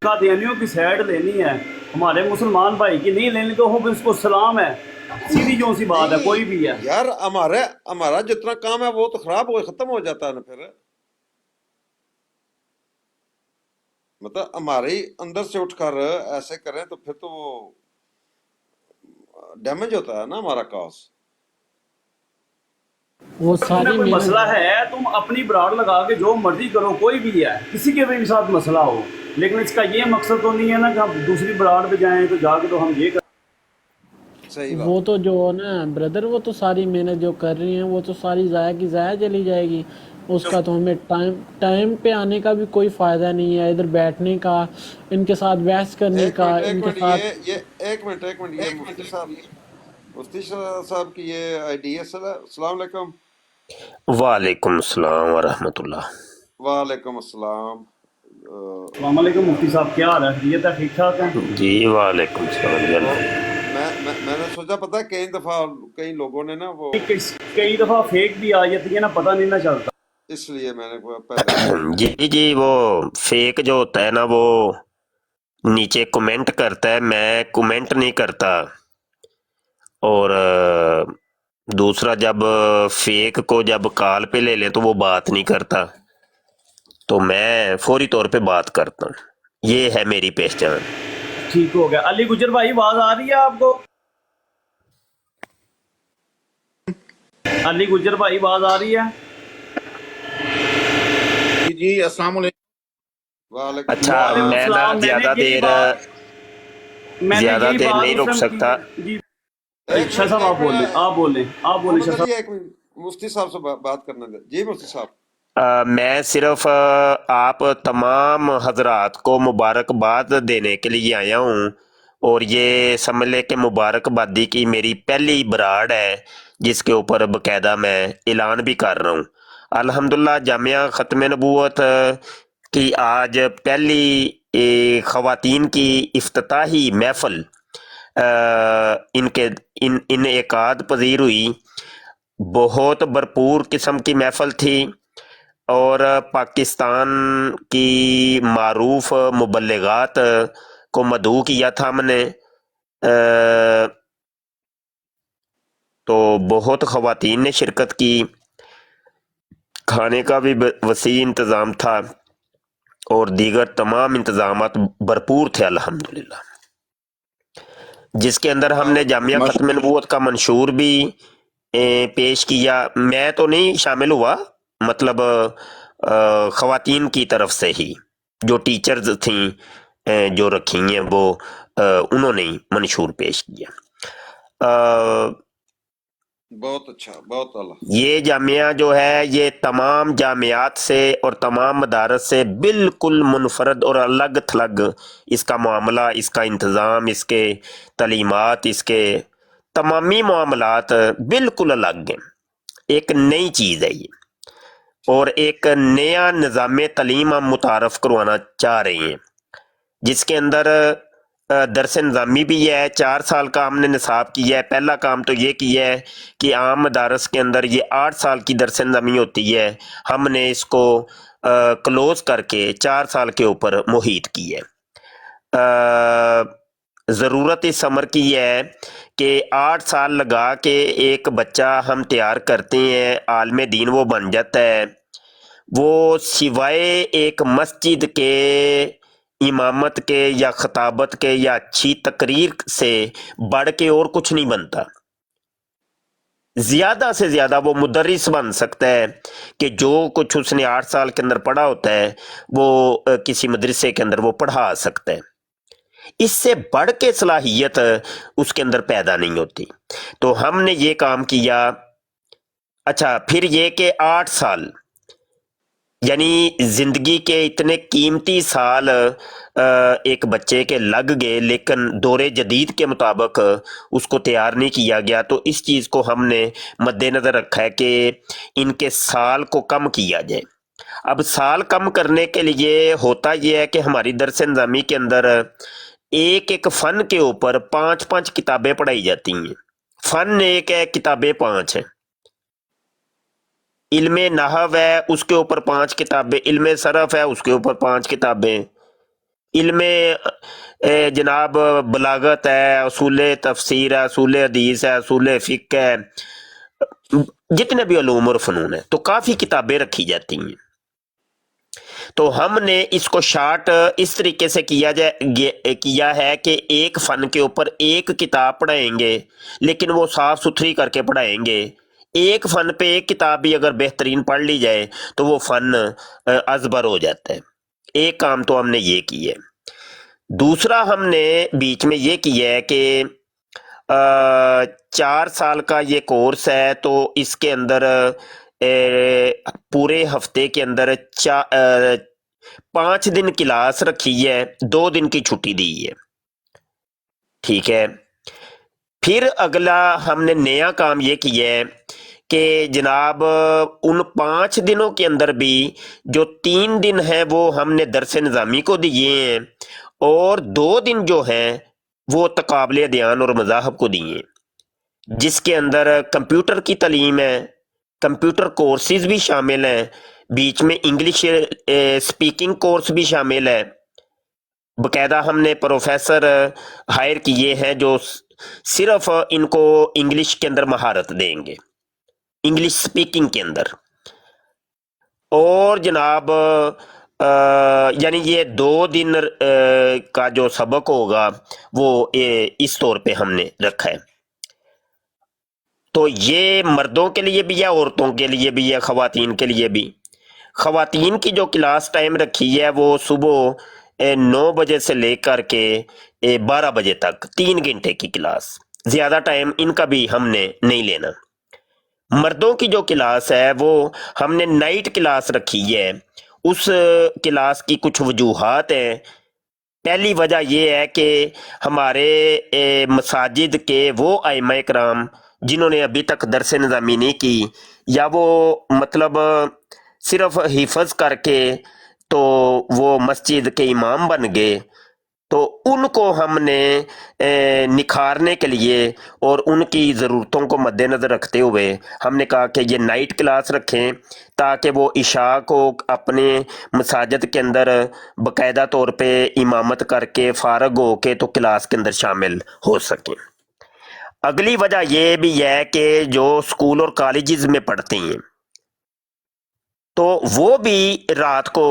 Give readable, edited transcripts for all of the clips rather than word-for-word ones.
قادیانیوں کی سائڈ لینی ہے، ہمارے مسلمان بھائی کی نہیں لینی، تو ہم اس کو سلام ہے، سیدھی جو سی بات ہے، کوئی بھی ہے یار ہمارا جتنا کام ہے وہ تو خراب ہو ختم ہو جاتا ہے نا پھر، مطلب ہمارے اندر سے اٹھ کر ایسے کریں تو پھر تو وہ ڈیمیج ہوتا ہے نا ہمارا کاز. وہ تمہیں ساری کوئی مسئلہ محنت ہے تم اپنی براڈ لگا کے جو مرضی کرو، کوئی بھی ہے، کسی کے بھی ساتھ مسئلہ ہو، لیکن اس کا یہ مقصد تو نہیں ہے نا کہ ہم دوسری براڈ پہ جائیں تو جا کے تو ہم یہ کریں. صحیح وہ بات. تو جو نا بردر، وہ تو ساری محنت جو کر رہی ہیں وہ تو ساری ضائع کی ضائع چلی جائے گی. اس کا تو ہمیں ٹائم پہ آنے کا بھی کوئی فائدہ نہیں ہے، ادھر بیٹھنے کا، ان کے ساتھ بحث کرنے ایک کا، منٹ ان ایک کے منٹ ساتھ. ایک منٹ یہ مفتی صاحب کی یہ آئی ڈی ہے. السلام علیکم. وعلیکم السلام ورحمۃ اللہ. وعلیکم السلام. السلام علیکم مفتی صاحب، کیا حال ہے؟ خیریت ہے؟ ٹھیک ٹھاک ہیں؟ جی وعلیکم السلام جی وہ الحمد. میں نے سوچا پتا ہے کئی دفعہ کئی لوگوں نے نا وہ کئی دفعہ فیک بھی آ جاتی ہے نا، پتہ نہیں نہ چلتا. اس لیے میں نے پہلے جی جی وہ فیک جو ہوتا ہے نا وہ نیچے کومنٹ کرتا ہے، میں کومنٹ نہیں کرتا. اور دوسرا جب فیک کو جب کال پہ لے لیں تو وہ بات نہیں کرتا، تو میں فوری طور پہ بات کرتا ہوں. یہ ہے میری پہچان. ٹھیک ہو گیا. علی گجر بھائی آواز آ رہی ہے آپ کو؟ علی گجر بھائی آواز آ رہی ہے؟ جی السلام علیکم. وعلیکم اچھا السلام. وعلیکم میں نا السلام. میں نے زیادہ یہی دیر بات نہیں اس رک ٹائم کی سکتا. ہے جی. ایک شاہ منٹ صاحب ایک آپ بولیں، آپ بولیں، آپ بولیں محمد شاہ صاحب. علی ایک منٹ مفتی صاحب سے بات کرنا دیں. جی مفتی صاحب. میں صرف آپ تمام حضرات کو مبارکباد دینے کے لیے آیا ہوں، اور یہ سمجھ لے کہ مبارکبادی کی میری پہلی براڈ ہے جس کے اوپر باقاعدہ میں اعلان بھی کر رہا ہوں. الحمدللہ جامعہ ختم نبوت کی آج پہلی خواتین کی افتتاحی محفل ان انعقاد پذیر ہوئی. بہت بھرپور قسم کی محفل تھی، اور پاکستان کی معروف مبلغات کو مدعو کیا تھا ہم نے. تو بہت خواتین نے شرکت کی، کھانے کا بھی وسیع انتظام تھا، اور دیگر تمام انتظامات بھرپور تھے الحمدللہ، جس کے اندر ہم نے جامعہ ختم نبوت کا منشور بھی پیش کیا. میں تو نہیں شامل ہوا، مطلب خواتین کی طرف سے ہی جو ٹیچرز تھیں جو رکھی ہیں وہ انہوں نے منشور پیش کیا. بہت اچھا، بہت اعلیٰ. یہ جامعہ جو ہے یہ تمام جامعات سے اور تمام مدارس سے بالکل منفرد اور الگ تھلگ اس کا معاملہ، اس کا انتظام، اس کے تعلیمات، اس کے تمامی معاملات بالکل الگ ہیں. ایک نئی چیز ہے یہ، اور ایک نیا نظام تعلیم ہم متعارف کروانا چاہ رہے ہیں، جس کے اندر درس نظامی بھی ہے. 4 سال کا ہم نے نصاب کیا ہے. پہلا کام تو یہ کیا ہے کہ عام مدارس کے اندر یہ 8 سال کی درس نظامی ہوتی ہے، ہم نے اس کو کلوز کر کے 4 سال کے اوپر محیط کی ہے. ضرورت اس عمر کی یہ ہے کہ 8 سال لگا کے ایک بچہ ہم تیار کرتے ہیں، عالم دین وہ بن جاتا ہے. وہ سوائے ایک مسجد کے امامت کے یا خطابت کے یا اچھی تقریر سے بڑھ کے اور کچھ نہیں بنتا. زیادہ سے زیادہ وہ مدرس بن سکتا ہے کہ جو کچھ اس نے 8 سال کے اندر پڑھا ہوتا ہے وہ کسی مدرسے کے اندر وہ پڑھا سکتا ہے. اس سے بڑھ کے صلاحیت اس کے اندر پیدا نہیں ہوتی. تو ہم نے یہ کام کیا. اچھا پھر یہ کہ 8 سال یعنی زندگی کے اتنے قیمتی سال ایک بچے کے لگ گئے، لیکن دور جدید کے مطابق اس کو تیار نہیں کیا گیا. تو اس چیز کو ہم نے مد نظر رکھا ہے کہ ان کے سال کو کم کیا جائے. اب سال کم کرنے کے لیے ہوتا یہ ہے کہ ہماری درس نظامی کے اندر ایک ایک فن کے اوپر 5 کتابیں پڑھائی جاتی ہیں. فن ایک ہے، کتابیں 5 ہیں. علم نحو ہے، اس کے اوپر 5 کتابیں. علم صرف ہے، اس کے اوپر 5 کتابیں. علم جناب بلاغت ہے، اصول تفسیر ہے، اصول حدیث ہے، اصول فقہ ہے، جتنے بھی علوم اور فنون ہیں، تو کافی کتابیں رکھی جاتی ہیں. تو ہم نے اس کو شارٹ اس طریقے سے کیا ہے کہ ایک فن کے اوپر ایک کتاب پڑھائیں گے، لیکن وہ صاف ستھری کر کے پڑھائیں گے. ایک فن پہ ایک کتاب بھی اگر بہترین پڑھ لی جائے تو وہ فن ازبر ہو جاتا ہے. ایک کام تو ہم نے یہ کی ہے. دوسرا ہم نے بیچ میں یہ کیا ہے کہ 4 سال کا یہ کورس ہے، تو اس کے اندر پورے ہفتے کے اندر 5 دن کلاس رکھی ہے، 2 دن کی چھٹی دی ہے. ٹھیک ہے. پھر اگلا ہم نے نیا کام یہ کیا ہے کہ جناب ان 5 دنوں کے اندر بھی جو 3 دن ہیں وہ ہم نے درس نظامی کو دیے ہیں، اور 2 دن جو ہیں وہ تقابل ادیان اور مذاہب کو دیے ہیں، جس کے اندر کمپیوٹر کی تعلیم ہے، کمپیوٹر کورسز بھی شامل ہیں، بیچ میں انگلش سپیکنگ کورس بھی شامل ہے. باقاعدہ ہم نے پروفیسر ہائر کیے ہیں جو صرف ان کو انگلش کے اندر مہارت دیں گے، انگلش سپیکنگ کے اندر. اور جناب یعنی یہ 2 دن کا جو سبق ہوگا وہ اس طور پہ ہم نے رکھا ہے. تو یہ مردوں کے لیے بھی ہے، عورتوں کے لیے بھی ہے، خواتین کے لیے بھی. خواتین کی جو کلاس ٹائم رکھی ہے وہ صبح 9 بجے سے لے کر کے 12 بجے تک، 3 گھنٹے کی کلاس. زیادہ ٹائم ان کا بھی ہم نے نہیں لینا. مردوں کی جو کلاس ہے وہ ہم نے نائٹ کلاس رکھی ہے. اس کلاس کی کچھ وجوہات ہیں. پہلی وجہ یہ ہے کہ ہمارے مساجد کے وہ ائمہ کرام جنہوں نے ابھی تک درس نظامی نہیں کی، یا وہ مطلب صرف حفظ کر کے تو وہ مسجد کے امام بن گئے، تو ان کو ہم نے نکھارنے کے لیے اور ان کی ضرورتوں کو مد نظر رکھتے ہوئے ہم نے کہا کہ یہ نائٹ کلاس رکھیں، تاکہ وہ عشاء کو اپنے مساجد کے اندر باقاعدہ طور پہ امامت کر کے فارغ ہو کے تو کلاس کے اندر شامل ہو سکیں. اگلی وجہ یہ بھی ہے کہ جو اسکول اور کالجز میں پڑھتے ہیں تو وہ بھی رات کو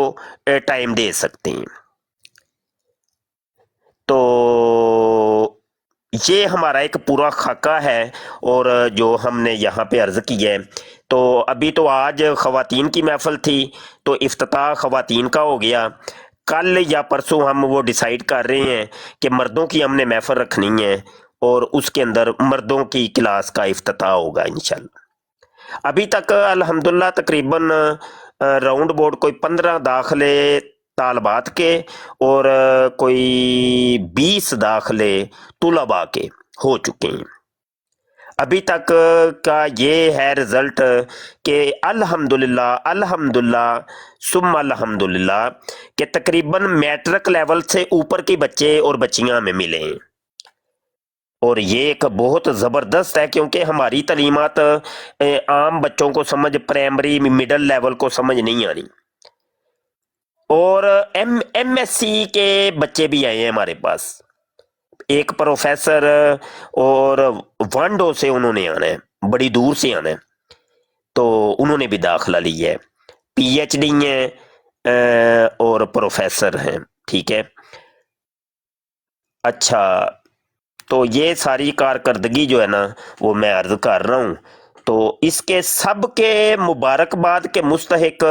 ٹائم دے سکتے ہیں. تو یہ ہمارا ایک پورا خاکہ ہے اور جو ہم نے یہاں پہ عرض کی ہے. تو ابھی تو آج خواتین کی محفل تھی تو افتتاح خواتین کا ہو گیا. کل یا پرسوں ہم وہ ڈیسائیڈ کر رہے ہیں کہ مردوں کی ہم نے محفل رکھنی ہے اور اس کے اندر مردوں کی کلاس کا افتتاح ہوگا انشاءاللہ. ابھی تک الحمدللہ تقریباً راؤنڈ بورڈ کوئی 15 داخلے طالبات کے اور کوئی 20 داخلے طلباء کے ہو چکے ہیں. ابھی تک کا یہ ہے رزلٹ کہ الحمدللہ ثم الحمدللہ کہ تقریباً میٹرک لیول سے اوپر کے بچے اور بچیاں ہمیں ملے ہیں. اور یہ ایک بہت زبردست ہے کیونکہ ہماری تعلیمات عام بچوں کو سمجھ، پرائمری مڈل لیول کو سمجھ نہیں آنی. اور ایم ایس سی کے بچے بھی آئے ہیں ہمارے پاس. ایک پروفیسر اور وانڈو سے انہوں نے آنا ہے، بڑی دور سے آنا ہے، تو انہوں نے بھی داخلہ لی ہے. پی ایچ ڈی ہیں اور پروفیسر ہیں. ٹھیک ہے. اچھا، تو یہ ساری کارکردگی جو ہے نا وہ میں عرض کر رہا ہوں. تو اس کے سب کے مبارکباد کے مستحق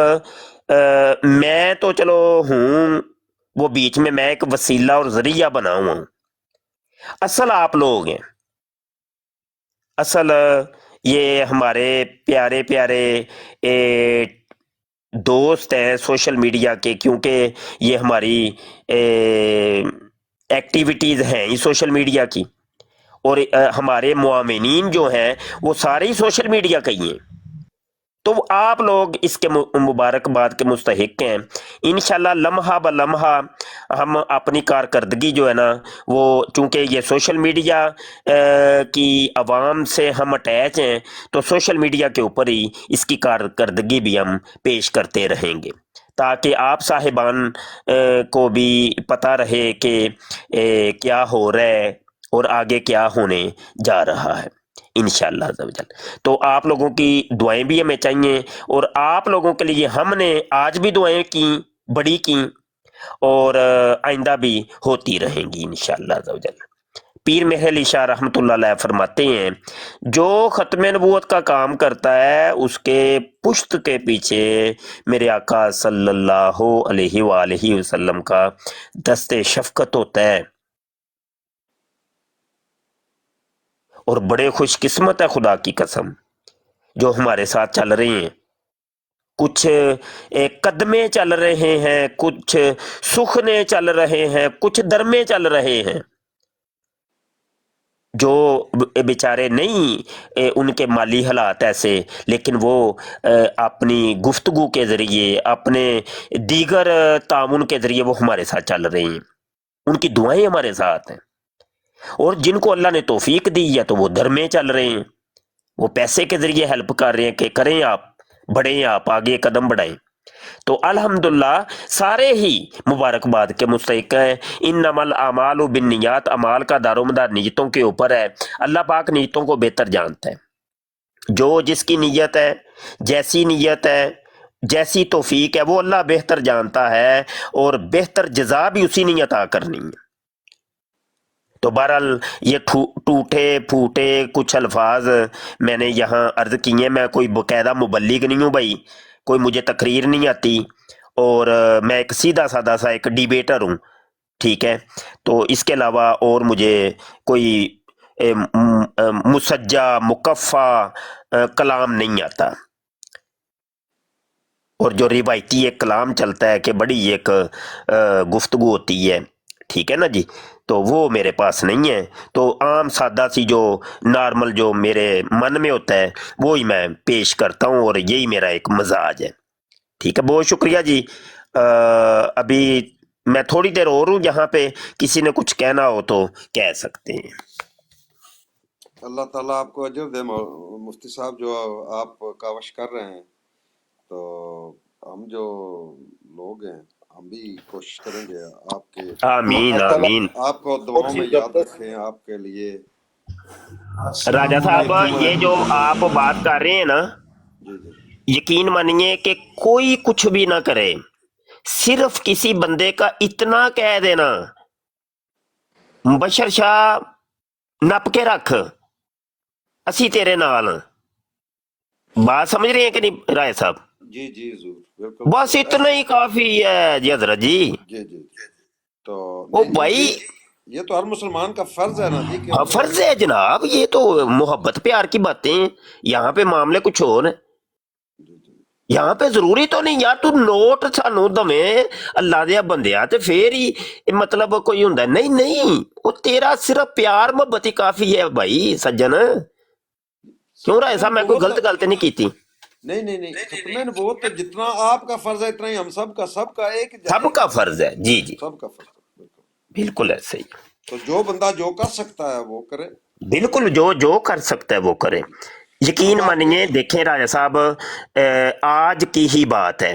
میں تو چلو ہوں، وہ بیچ میں ایک وسیلہ اور ذریعہ بنا ہوا ہوں. اصل آپ لوگ ہیں. اصل یہ ہمارے پیارے پیارے دوست ہیں سوشل میڈیا کے، کیونکہ یہ ہماری ایکٹیویٹیز ہیں ہی سوشل میڈیا کی، اور ہمارے معاونین جو ہیں وہ سارے ہی سوشل میڈیا کے ہی ہیں. تو آپ لوگ اس کے مبارکباد کے مستحق ہیں. انشاءاللہ لمحہ بلمحہ ہم اپنی کارکردگی جو ہے نا وہ، چونکہ یہ سوشل میڈیا کی عوام سے ہم اٹیچ ہیں، تو سوشل میڈیا کے اوپر ہی اس کی کارکردگی بھی ہم پیش کرتے رہیں گے ताकि आप साहिबान को भी पता रहे कि क्या हो रहा है और आगे क्या होने जा रहा है इंशाअल्लाह अज़्ज़ा वजल। तो आप लोगों की दुआएं भी हमें चाहिए, और आप लोगों के लिए हमने आज भी दुआएं की, बड़ी की, और आइंदा भी होती रहेंगी इंशाअल्लाह अज़्ज़ा वजल। पीर मेहर अली शाह रहमतुल्लाह अलैह फरमाते हैं, जो ख़त्म नबूवत का काम करता है उसके पुश्त के पीछे मेरे आका सल्लल्लाहु अलैहि वालैहि वसल्लम का दस्ते शफ़क़त होता है। और बड़े खुशकिस्मत है खुदा की कसम जो हमारे साथ चल रहे हैं। कुछ कदमे चल रहे हैं, कुछ सुखने चल रहे हैं, कुछ दरमे चल रहे हैं। जो बेचारे नहीं उनके माली हालात ऐसे, लेकिन वो अपनी गुफ्तगू के ज़रिए, अपने दीगर तामुन के ज़रिए वो हमारे साथ चल रहे हैं, उनकी दुआएं हमारे साथ हैं। और जिनको अल्लाह ने तौफीक दी है तो वो धर्मे चल रहे हैं, वो पैसे के ज़रिए हेल्प कर रहे हैं कि करें आप, बढ़ें आप, आगे कदम बढ़ाएं। तो अल्हम्दुलिल्लाह सारे ही मुबारकबाद के मुस्तहिक हैं। इन्नमल आमालु बिन्नियात, अमाल का दारोमदार नीयतों के ऊपर है। अल्लाह पाक नीयतों को बेहतर जानता है। जो जिसकी नीयत है, जैसी नीयत है, जैसी तौफीक है, वो अल्लाह बेहतर जानता है, और बेहतर जज़ा भी उसी ने अता करनी है। तो बहरहाल ये टूटे फूटे कुछ अल्फाज मैंने यहाँ अर्ज़ किए। मैं कोई बाकायदा मुबल्लिग नहीं हूँ भाई, कोई मुझे तकरीर नहीं आती, और मैं एक सीधा साधा सा एक डिबेटर हूँ, ठीक है। तो इसके अलावा और मुझे कोई मुसज्जा मुकफ़ा कलाम नहीं आता। और जो रिवायती एक कलाम चलता है कि बड़ी एक गुफ्तगू होती है, ठीक है ना जी, तो वो मेरे पास नहीं है। तो आम सादा सी जो नॉर्मल जो मेरे मन में होता है वो ही मैं पेश करता हूँ, और यही मेरा एक मजाज है, ठीक है। बहुत शुक्रिया जी। अभी मैं थोड़ी देर और हूँ, यहाँ पे किसी ने कुछ कहना हो तो कह सकते हैं। अल्लाह ताला आपको अजर दे मुफ्ती साहब, जो आप कावश कर रहे हैं। तो हम जो लोग हैं हम भी कोशिश करेंगे आपके, आमीन आमीन। आपको दुआओं में याद रखें। आपके लिए राजा साहब ये जो आप बात कर रहे हैं ना, जी जी यकीन मानिए कि कोई कुछ भी ना करे, सिर्फ किसी बंदे का इतना कह देना, बशर शाह नप के रख, असी तेरे नाल। बात समझ रहे हैं कि नहीं राय साहब? जी जी जरूर, बिल्कुल। बस इतना ही काफी है जी हजरत जी। जी जी जी। तो ओ नहीं, भाई ये तो हर मुसलमान का फर्ज है ना जी कि फर्ज है जनाब, ये तो मोहब्बत प्यार की बातें हैं। यहाँ पे मामले कुछ और हैं। यहाँ पे जरूरी तो नहीं यार तू नोट सानू दवे अल्लाह दे बंदिया ते फिर ही मतलब कोई हुंदा नहीं। नहीं, वो तेरा सिर्फ प्यार मोहब्बत ही काफी है भाई सज्जन। क्यों राय साहब, मैं कोई गलत गल तो नहीं की थी? नहीं नहीं नहीं, खत्म नबूवत तो जितना आपका फर्ज है इतना ही हम सबका एक सबका फर्ज है जी जी, सबका फर्ज है, बिल्कुल। बिल्कुल ऐसे ही। तो जो बंदा जो कर सकता है वो करे, बिल्कुल जो जो कर सकता है वो करे। यकीन मानिए, देखें राजा साहब, आज की ही बात है,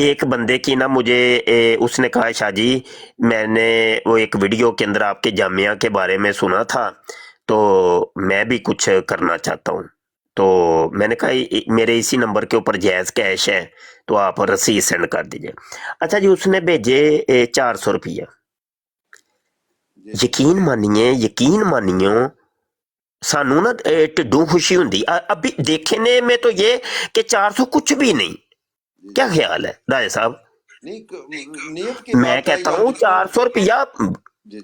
एक बंदे की ना मुझे उसने कहा शाह जी मैंने वो एक वीडियो के अंदर आपके जामिया के बारे में सुना था, तो मैं भी कुछ करना चाहता हूँ। तो मैंने कहा मेरे इसी नंबर के ऊपर जायज़ कैश है, तो आप रसीद सेंड कर दीजिए। अच्छा जी, उसने भेजे 400 रुपया। यकीन मानिए सानू ना टिड्डू खुशी हुंदी। अभी देखने में तो ये कि 400 कुछ भी नहीं। क्या ख्याल है राजा साहब? नियत की मैं कहता हूँ 400 रुपया,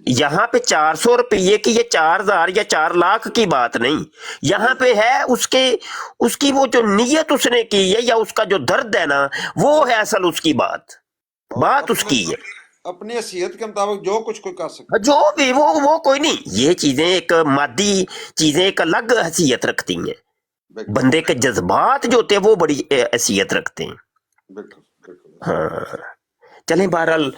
यहाँ पे 400 रुपये की ये 4000 या 4 लाख की बात नहीं, यहाँ पे है उसकी वो जो नीयत उसने की है या उसका जो दर्द है ना, वो है असल उसकी बात उसकी है। अपनी हैसियत के मुताबिक जो कुछ कोई कर सकता जो भी वो कोई नहीं। ये चीजें एक मादी चीजें एक अलग हैसियत रखती हैं, बंदे के जज्बात जो होते हैं वो बड़ी हैसियत रखते हैं। हाँ चलें, बहरहाल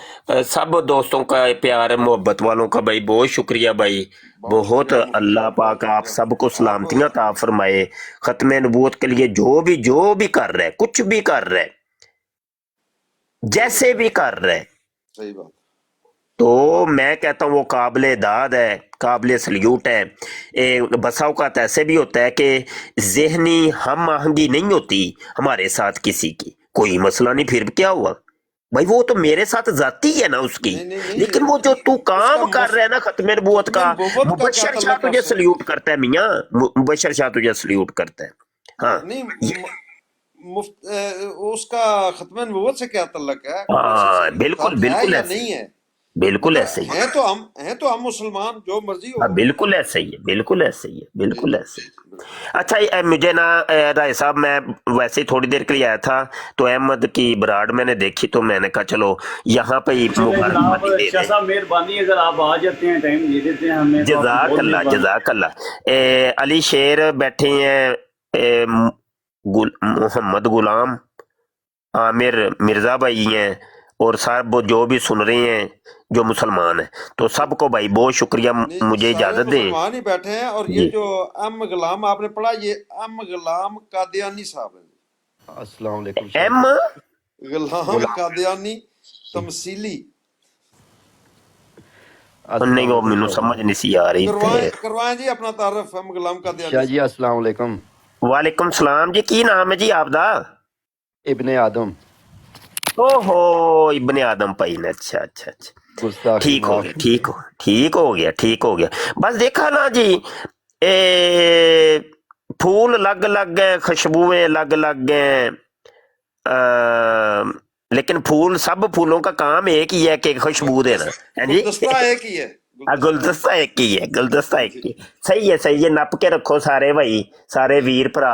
सब दोस्तों का प्यार मोहब्बत वालों का भाई बहुत शुक्रिया भाई, बहुत अल्लाह पाक आप सबको सलामतियां अता फरमाए। खत्म नबूवत के लिए जो भी कर रहा है, कुछ भी कर रहा है, जैसे भी कर रहे हैं, सही बात। तो मैं कहता हूँ वो काबिल दाद है, काबिल सल्यूट है। बसा औकात ऐसे भी होता है कि जहनी हम आहंगी नहीं होती हमारे साथ किसी की, कोई मसला नहीं, फिर क्या हुआ भाई, वो तो मेरे साथ जाती है ना उसकी। नहीं नहीं नहीं, लेकिन वो जो तू उसका काम कर रहा है ना खत्म नबूवत खत्म का, नबूवत का क्या मुबशर शाह ताल्लुक तुझे आपसे? सल्यूट करता है मियाँ, मुबशर शाह तुझे सल्यूट करता है। हाँ नहीं ये- उसका खत्म नबूवत से क्या ताल्लुक है? वैसे हाँ बिल्कुल सल्यूट है बिल्कुल या ऐसे ही, नहीं है? बिल्कुल मतलब ऐसे ही। हैं तो हम मुसलमान, जो मर्जी हो। हाँ बिल्कुल ऐसे ही है, बिल्कुल ऐसे ही है, जी बिल्कुल जी ऐसे ही। जी जी, बिल्कुल। अच्छा मुझे ना राय साहब, मैं वैसे ही थोड़ी देर के लिए आया था, तो अहमद की बराड़ मैंने देखी, तो मैंने कहा चलो यहाँ पे ही चले जनाब, मुबारकबादी दे शाह दें। साहब मेहरबानी, अगर आप आ जाते हैं, टाइम दे देते हैं हमें, तो आपकी जजाक बहुत अल्लाह, मेहरबानी। जजाक अल्लाह। अली शेर बैठे हैं, ए, मोहम्मद गुलाम, आमिर मिर्जा भाई हैं, और सब वो जो भी सुन रहे हैं जो मुसलमान हैं, तो सबको भाई बहुत शुक्रिया, नहीं, मुझे सारे इजाजत दें। मुसलमान ही बैठे हैं। और ये जी जो एम गुलाम आपने पढ़ा, ये एम गुलाम कादियानी साहब है। अस्सलाम वालेकुम सर। एम गुलाम कादियानी तमसीली। नहीं, अस्सलाम वो वालेकुम मैनू शाह जी। समझ नहीं सी आ रही ते। करवाएं करवाएं जी अपना तारफ एम गुलाम कादियानी शाह जी साहब। अस्सलाम वालेकुम। वालेकुम सलाम जी, की नाम है जी आपदा? इब्ने आदम। ओहो, इब्ने आदम भाई ने, अच्छा अच्छा अच्छा, गुस्ताखी ठीक हो माफ गया, ठीक कीजिए। हो, ठीक हो गया, ठीक हो गया। बस देखा ना जी, ए फूल अलग अलग है, खुशबुएं अलग अलग हैं, लेकिन फूल, सब फूलों का काम एक ही है कि खुशबू देना, है जी। गुलदस्ता एक ही है, गुलदस्ता। गुलदस्ता एक ही है, गुलदस्ता एक जी ही है। सही है, सही है, नप के रखो सारे भाई, सारे वीर भरा,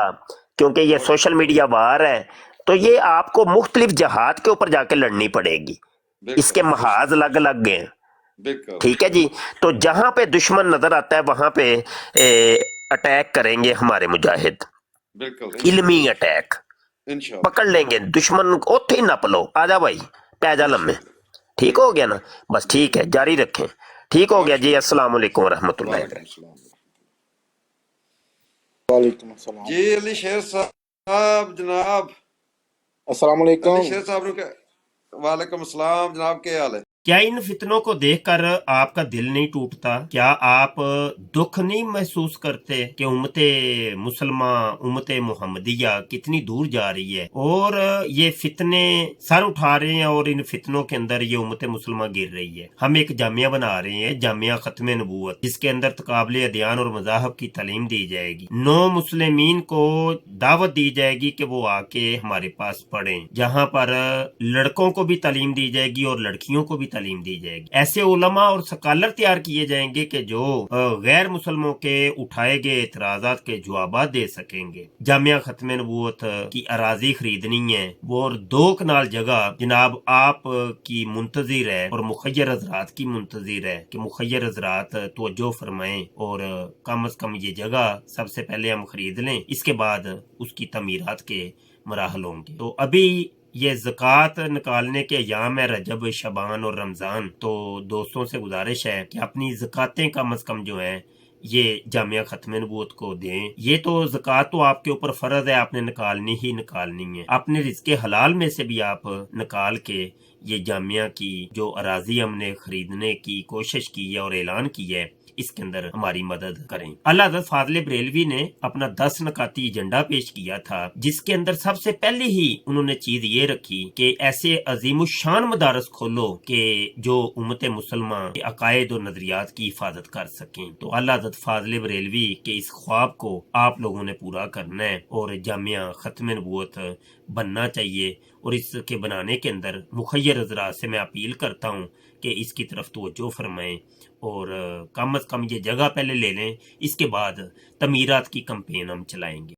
क्योंकि ये बहुत सोशल मीडिया वार है, तो ये आपको मुख्तलिफ जहाद के ऊपर जाके लड़नी पड़ेगी, इसके बिल्कुल दुरुस्त। महाज अलग अलग हैं। बिल्कुल ठीक है जी, तो जहां पे दुश्मन नजर आता है वहां पे अटैक करेंगे हमारे मुजाहिद, बिल्कुल इल्मी इंशाल्लाह अटैक, इंशाल्लाह पकड़ लेंगे दुश्मन को, उत्थे ही नप लो, आजा भाई, पै जा लम्मे। इंशाल्लाह। ठीक हो बिल्कुल गया ना? बस ठीक बिल्कुल। है, जारी रखें। ठीक हो बहुत गया जी, शुक्रिया। अस्सलाम वालेकुम रहमतुल्लाहि वालेकुम वबरकातुहू। सलाम। वालेकुम अस्सलाम। जी अली शेर साहब जनाब, अस्सलाम अली वालेकुम। शेर साहब ने वालेकुम सलाम जनाब, क्या हाल है? क्या इन फितनों को देखकर आपका दिल नहीं टूटता? क्या आप दुख नहीं महसूस करते कि उम्मते मुसलमान, उम्मते मुहम्मदिया कितनी दूर जा रही है, और ये फितने सर उठा रहे हैं, और इन फितनों के अंदर ये उम्मते मुसलमान गिर रही है। हम एक जामिया बना रहे हैं, जामिया खत्म नबूवत, जिसके अंदर तकाबले अदयान और मजाहब की तालीम दी जाएगी। नो मुस्लिमीन को दावत दी जाएगी कि वो आके हमारे पास पढ़ें, जहाँ पर लड़कों को भी तालीम दी जाएगी और लड़कियों को भी तालीम दी जाएगी। ऐसे उलमा और स्कॉलर तैयार किए जाएंगे कि जो गैर मुसलमों के उठाए गए एतराजात के जवाब दे सकेंगे। जामिया खत्म नबूवत की अराजी खरीदनी है, वो और 2 कनाल जगह जनाब आप की मुंतजिर है, और मुखय्यर हजरात की मुंतजिर है कि मुखय्यर हजरात तवज्जो फरमाएं, और कम अज कम ये जगह सबसे पहले हम खरीद लें, इसके बाद उसकी तमीरात के मराहल होंगे। तो अभी ये ज़कात निकालने के अयाम है, रजब, शबान और रमज़ान, तो दोस्तों से गुजारिश है कि अपनी ज़कातें कम अज़ कम जो हैं ये जामिया ख़त्म नबूवत को दें। ये तो ज़कात तो आपके ऊपर फ़र्ज़ है, आपने निकालनी ही निकालनी है। अपने रिज़्क़े हलाल में से भी आप निकाल के ये जामिया की जो अराजी हमने खरीदने की कोशिश की है और ऐलान किया है, इसके अंदर हमारी मदद करें। अल्लाह हज़रत फाज़िल बरेलवी ने अपना 10 नकाती एजेंडा पेश किया था, जिसके अंदर सबसे पहले ही उन्होंने चीज ये रखी कि ऐसे अजीमुशान मदारस खोलो कि जो उम्मत मुसलमान के अकायद और नजरियात की हिफाजत कर सकें। तो अल्लाह हज़रत फाज़िल बरेलवी के इस ख्वाब को आप लोगों ने पूरा करना है, और जामिया खत्म नबूवत बनना चाहिए, और इसके बनाने के अंदर मुखय्यर हज़रात से मैं अपील करता हूँ कि इसकी तरफ तवज्जो फरमाएं, और कम अज़ कम ये जगह पहले ले लें, इसके बाद तमीरात की कंपेन हम चलाएंगे।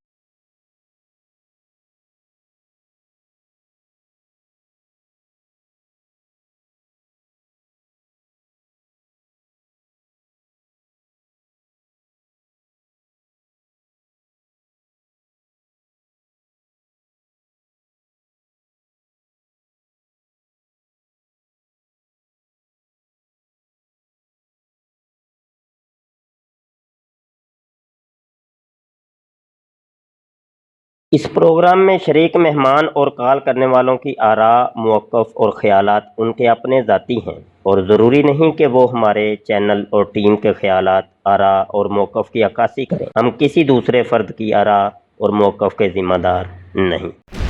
اس پروگرام میں شریک مہمان اور کال کرنے والوں کی آراء، موقف اور خیالات ان کے اپنے ذاتی ہیں اور ضروری نہیں کہ وہ ہمارے چینل اور ٹیم کے خیالات، آراء اور موقف کی عکاسی کریں۔ ہم کسی دوسرے فرد کی آراء اور موقف کے ذمہ دار نہیں۔